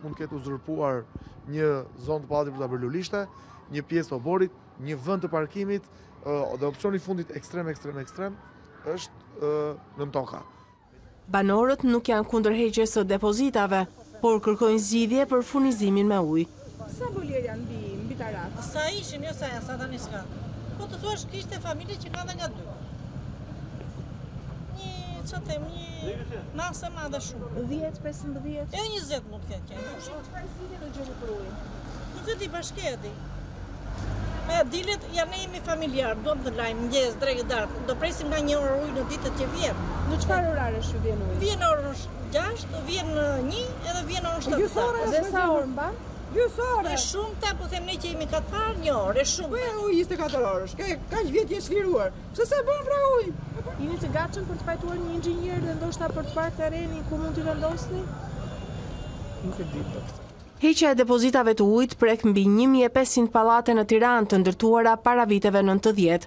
mund të ketë uzurpuar një zonë të pallatit për ta bërë lulishte, një pjesë të oborit, një vend të parkimit, dhe opsioni i fundit ekstrem është nën toka. Banorët nuk janë kundër heqjes së depozitave, por kërkojnë zgjidhje për furnizimin me ujë. Sa boljer janë mbi tarafë? Sa ishin, jo sa tani s'ka. Po të thuash kishte familje që kanë nga 2. Një masë madhe shumë. 10, 15? E 20 mund të ketë. Çfarë zgjidhje do gjeni për ujin? Nuk e di bashkia e di. Dilet janë jemi familjar, do të lajmë mëngjes, drejt darkë. Do presim nga 1 orë ujë në ditët që vjen. Në çfarë oraresh vjen uji? Vjen orë 6, vjen 1 edhe vjen orë 7. Gjysore, dhe sa orë mban? Gjysore. Është shumë ta, po them ne që jemi katë parë 1 orë, është shumë. Po uji 24 orësh. Kaq vjet je çliruar. Pse sa bën pra uji? Jeni të gatshëm për të pajtuar një inxhinier dhe ndoshta për të parë terrenin ku mund t'i vendosni? Nuk e di dot. Heqja e depozitave të ujit prek mbi 1500 pallate në Tiranë të ndërtuara para viteve 90.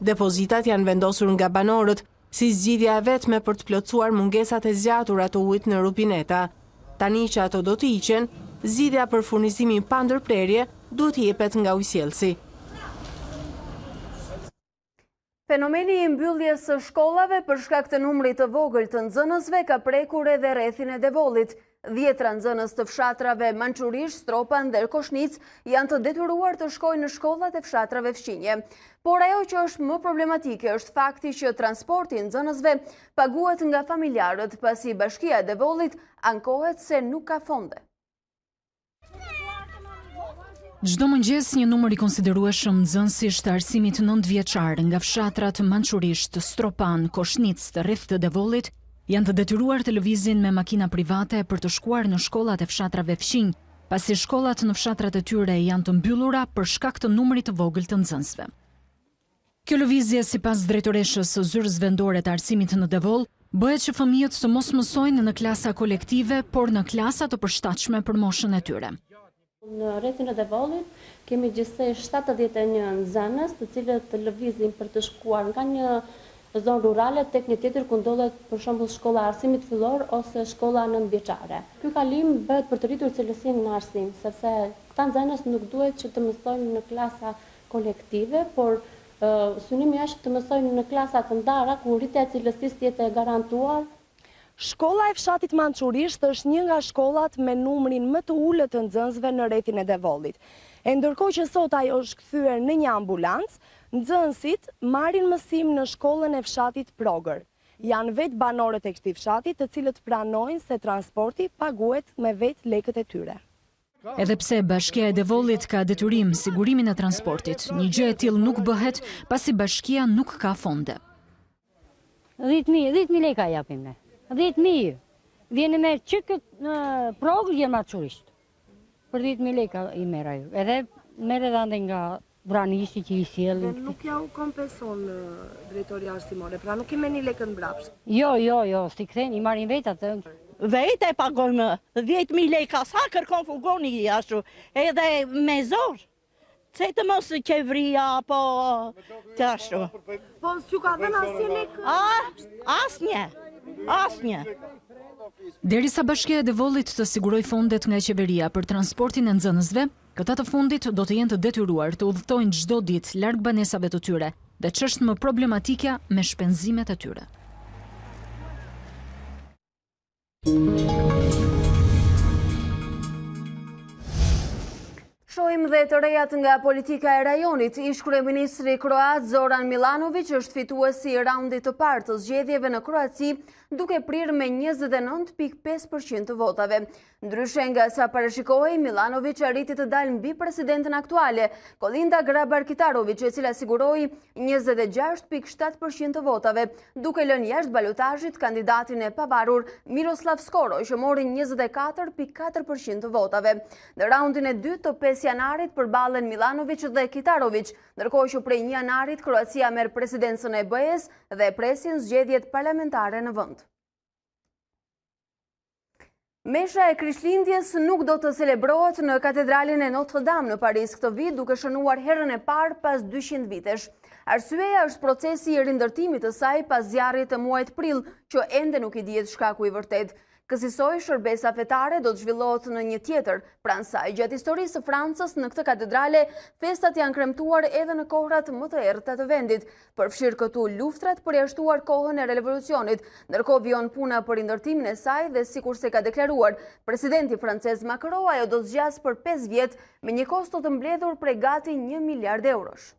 Depozitat janë vendosur nga banorët si zgjidhja e vetme për të plotësuar mungesat e zgjatura të ujit në rubineta. Tani që ato do të hiqen, zgjidhja për furnizimin pa ndërprerje duhet jepet nga ujësjellsi. Fenomeni i mbylljes së shkollave për shkak të numrit të vogël të nxënësve ka prekur edhe rrethin e Devollit. 10 nxënës të fshatrave Mançurish, Stropan dhe Koshnic janë të detyruar të shkojnë në shkollat e fshatrave fqinje. Por ajo që është më problematike është fakti që transporti i nxënësve paguhet nga familjarët, pasi Bashkia e Devollit ankohet se nuk ka fonde. Çdo mëngjes një numër i konsiderueshëm nxënësish të arsimit 9 vjeçar nga fshatrat Mançurish, Stropan, Koshnic të rreth të Devollit janë të detyruar të lëvizin me makina private për të shkuar në shkollat e fshatrave fqinj, pasi shkollat në fshatrat e tyre janë të mbyllura për shkak të numrit të vogël të nxënësve. Kjo lëvizje, sipas drejtoreshës së zyrës vendore të arsimit në Devoll, bëhet që fëmijët të mos mësojnë në klasa kolektive, por në klasa të përshtatshme për moshën e tyre. Në rrethin e Devollit kemi gjithsej 71 nxënës, të cilët lëvizin për të shkuar nga një zonë rurale tek një tjetër ku ndodhet për shembull shkolla e arsimit fillor ose shkolla 9 vjeçare. Ky kalim bëhet për të rritur cilësinë në arsim, sepse këta nxënës nuk duhet që të mësojnë në klasa kolektive, por synimi është të mësojnë në klasa të ndara ku rritja e cilësisë të jetë e garantuar. Shkolla e fshatit Mançurish është një nga shkollat me numrin më të ulët të nxënësve në rrethin e Devollit. E ndërkohë që sot ajo është kthyer në një ambulancë, nxënësit marrin mësim në shkollën e fshatit Progër. Janë vetë banorët e këtij fshati të cilët pranojnë se transporti paguhet me vetë lekët e tyre. Edhe pse Bashkia e Devollit ka detyrim sigurimin e transportit, një gjë e tillë nuk bëhet pasi bashkia nuk ka fonde. 10.000 lekë japim ne. 10.000. Vjeni me që këtë Progër jenë Mançurish. Për 10.000 lekë i merr ajo. Edhe merr edhe nga vranishi që i sjellin. Nuk ja u kompenson drejtoria arsimore, pra nuk i merrni lekën mbrapsht. Jo, si kthejnë, i marrin vetë atë. Vetë e pagojmë 10.000 lekë, sa kërkon fugoni ashtu, edhe me zor. Se të mos qeveria, po të ashtu. Po s'ju ka dhënë asnjë lekë? Asnjë. Derisa Bashkia e Devollit të siguroj fondet nga qeveria për transportin e nxënësve, këta të fundit do të jenë të detyruar të udhëtojnë çdo ditë larg banesave të tyre dhe ç'është më problematike me shpenzimet e tyre. Shohim dhe të rejat nga politika e rajonit. Ish kryeministri kroat Zoran Milanović është fituesi i raundit të parë të zgjedhjeve në Kroaci, duke prirë me 29.5% të votave. Ndryshe nga sa parashikohej, Milanović arriti të dalë mbi presidenten aktuale, Kolinda Grabar-Kitarović, e cila siguroi 26.7% të votave, duke lënë jashtë balotazhit kandidatin e pavarur Miroslav Skoro, që mori 24.4% të votave. Në raundin e dytë të 5 janarit përballen Milanović dhe Kitarović, ndërkohë që prej 1 janarit Kroacia merr presidencën e BE-s dhe presin zgjedhjet parlamentare në vend. Mesha e Krishtlindjes nuk do të celebrohet në katedralin e Notre Dame në Paris këtë vit, duke shënuar herën e parë pas 200 vitesh. Arsyeja është procesi i rindërtimit të saj pas zjarrit të muajit prill, që ende nuk i dihet shkaku i vërtet. Kësaj shërbesa fetare do të zhvillohet në një tjetër pranë saj. Gjatë historisë së Francës në këtë katedrale, festat janë kremtuar edhe në kohrat më të errëta të vendit. Përfshir këtu luftrat përjashtuar kohën e revolucionit, ndërkohë vijon puna për rindërtimin e saj dhe sikurse ka deklaruar presidenti francez Macron, ajo do të zgjas për 5 vjet me një kosto të mbledhur prej gati 1 miliard eurosh.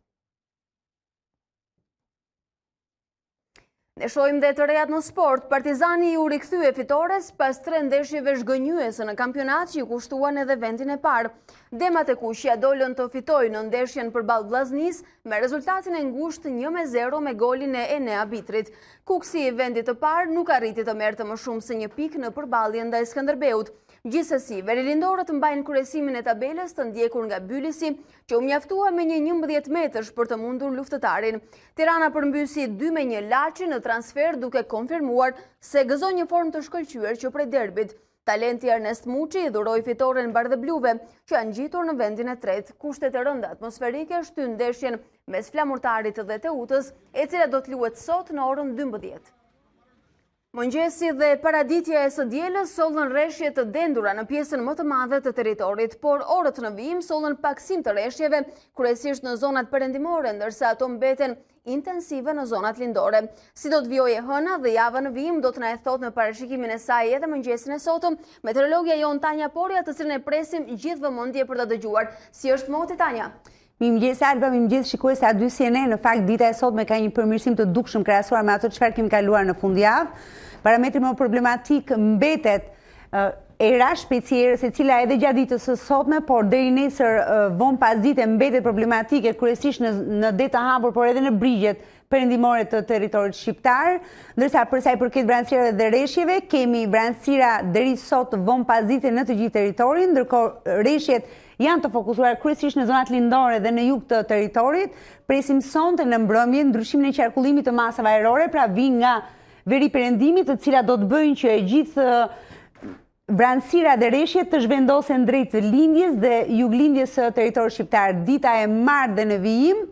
Ne shohim dhe të rejat në sport. Partizani u rikthye fitores pas 3 ndeshjeve zhgënjyese në kampionat që i kushtuan edhe vendin e parë. Demat e Kuqja dolën të fitojnë në ndeshjen përballë Vllaznis me rezultatin e ngushtë 1-0 me golin e Enea Bitrit. Kuksi i vendit të parë nuk arriti të merrte më shumë se 1 pikë në përballjen ndaj Skënderbeut. Gjithsesi, verilindorët mbajnë kryesimin e tabelës të ndjekur nga Bylisi, që u mjaftua me një 11 metësh për të mundur luftëtarin. Tirana përmbysi 2-1 Laçin në transfer, duke konfirmuar se gëzon një formë të shkëlqyer që prej derbit. Talenti Ernest Muçi i dhuroi fitoren bardhëbluve, që janë ngjitur në vendin e tretë. Kushtet e rënda atmosferike shtyn ndeshjen mes Flamurtarit dhe Teutës, e cila do të luhet sot në orën 12. Mëngjesi dhe paraditja e së dielës sollën rreshje të dendura në pjesën më të madhe të territorit, por orët në vijim sollën paksim të rreshjeve, kryesisht në zonat perëndimore, ndërsa ato mbeten intensive në zonat lindore. Si do të vijojë hëna dhe java në vijim do të na e thotë në parashikimin e saj edhe mëngjesin e sotëm meteorologja jon Tanja Porja, të cilën e presim gjithë vëmendje për ta dëgjuar. Si është moti, Tanja? Mirëmëngjes Alba, mirëmëngjes shikues a dy CNN. Në fakt dita e sotme ka një përmirësim të dukshëm krahasuar me ato çfarë kemi kaluar në fundjavë. Parametri më problematik mbetet era shpejtësierës, e cila edhe gjatë ditës së sotme, por deri nesër vonë pasdite mbetet problematike kryesisht në det të hapur, por edhe në brigjet perëndimore të territorit shqiptar, ndërsa për sa i përket vranësirave dhe rreshjeve, kemi vranësira deri sot vonë pasdite në të gjithë territorin, ndërkohë rreshjet janë të fokusuar kryesisht në zonat lindore dhe në jug të territorit. Presim sonte në mbrëmje ndryshimin e qarkullimit të masave ajrore, pra vijnë nga veri perëndimit, të cilat do të bëjnë që e gjithë vranësira dhe rreshjet të zhvendosen drejt lindjes dhe juglindjes së territorit shqiptar. Dita e martë dhe në vijim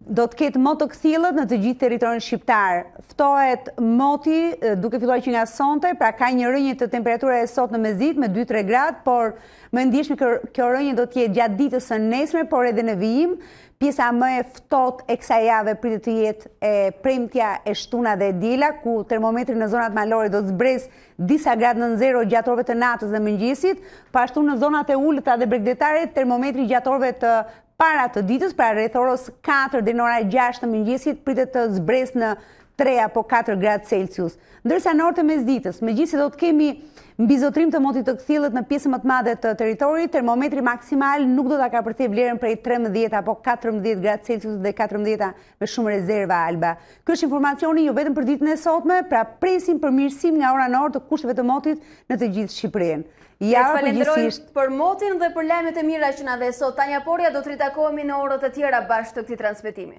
do të ketë mo të kthjellët në të gjithë territorin shqiptar. Ftohet moti duke filluar që nga sonte, pra ka një rënje të temperaturave sot në mesditë me 2-3 gradë, por më ndjeshme kjo rënje do të jetë gjatë ditës së nesme, por edhe në vijim. Pjesa më e ftohtë e kësaj jave pritet të jetë e premtja, e shtuna dhe e diela, ku termometri në zonat malore do të zbresë disa gradë nën zero gjatë orëve të natës dhe mëngjesit, po ashtu në zonat e ulëta dhe bregdetare termometri gjatë orëve të para të ditës, pra rreth orës 4 deri në ora 6 të mëngjesit pritet të zbresë në 3 apo 4 gradë Celsius. Ndërsa në orët e mesditës, megjithëse do të kemi mbizotrim të motit të kthjellët në pjesën më të madhe të territorit, termometri maksimal nuk do ta kapërcej vlerën prej 13 apo 14 gradë Celsius dhe 14 me shumë rezerva, Alba. Ky është informacioni jo vetëm për ditën e sotme, pra presim përmirësim nga ora në orë të kushteve të motit në të gjithë Shqipërinë. Ja, falenderojmë për motin dhe për lajmet e mira që na dhe sot. Tanja Porja, do të ritakohemi në orët e tjera bashkë të këtij transmetimi.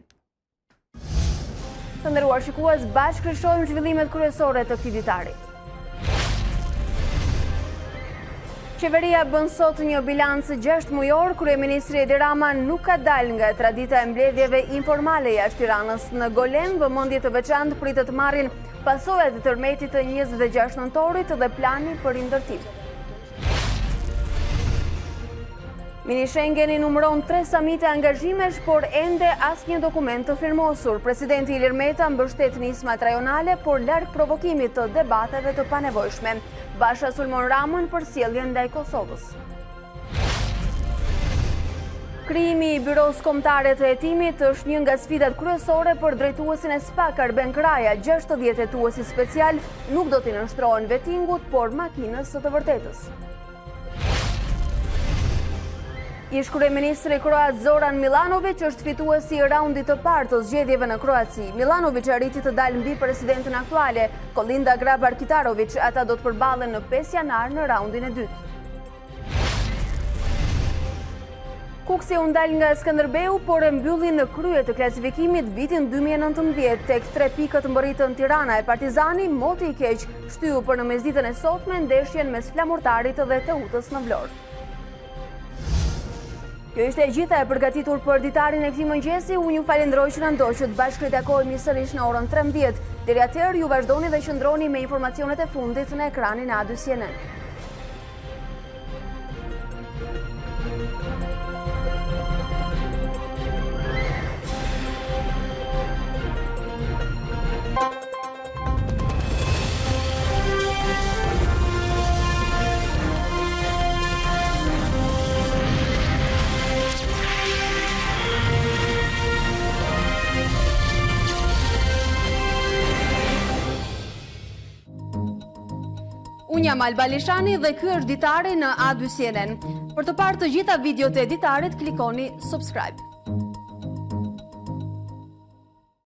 Të nderuar shikues, bashkë shohim zhvillimet kryesore të këtij ditari. Qeveria bën sot një bilancë 6 mujor, kryeministri Edi Rama nuk ka dalë nga tradita e mbledhjeve informale jashtë Tiranës. Në Golen, vëmendje të veçantë pritet të marrin pasojat e tërmetit të 26 nëntorit dhe plani për rindërtim. Mini Schengeni numëron 3 samite angazhimesh, por ende asnjë dokument të firmosur. Presidenti Ilir Meta mbështet nismat rajonale, por larg provokimit të debateve të panevojshme. Basha sulmon Ramën për sjelljen ndaj Kosovës. Krijimi i Byros Kombëtare të Hetimit është një nga sfidat kryesore për drejtuesin e SPAK Arben Kraja. 60 hetuesi special nuk do t'i nënshtrohen vettingut, por makinës së të vërtetës. Ish kryeministri kroat Zoran Milanović është fituesi i raundit të parë të zgjedhjeve në Kroaci. Milanović arriti të dalë mbi presidentin aktuale, Kolinda Grabar-Kitarović. Ata do të përballen në 5 janar në raundin e dytë. Kuksi u ndal nga Skënderbeu, por e mbylli në krye të klasifikimit vitin 2019. Tek 3 pikët mbërritën Tirana e Partizani, moti i keq shtyu për në mesditën e sotme ndeshjen mes Flamurtarit dhe Teutës në Vlorë. Kjo ishte e gjitha e përgatitur për ditarin e këtij mëngjesi. Unë ju falenderoj që na ndoqët. Bashkë ritakohemi sërish në orën 13. Deri atëherë ju vazhdoni dhe qëndroni me informacionet e fundit në ekranin e A2 CNN. Unë jam Alba Lishani dhe ky është Ditari në A2 CNN. Për të parë të gjitha videot e Ditarit, klikoni subscribe.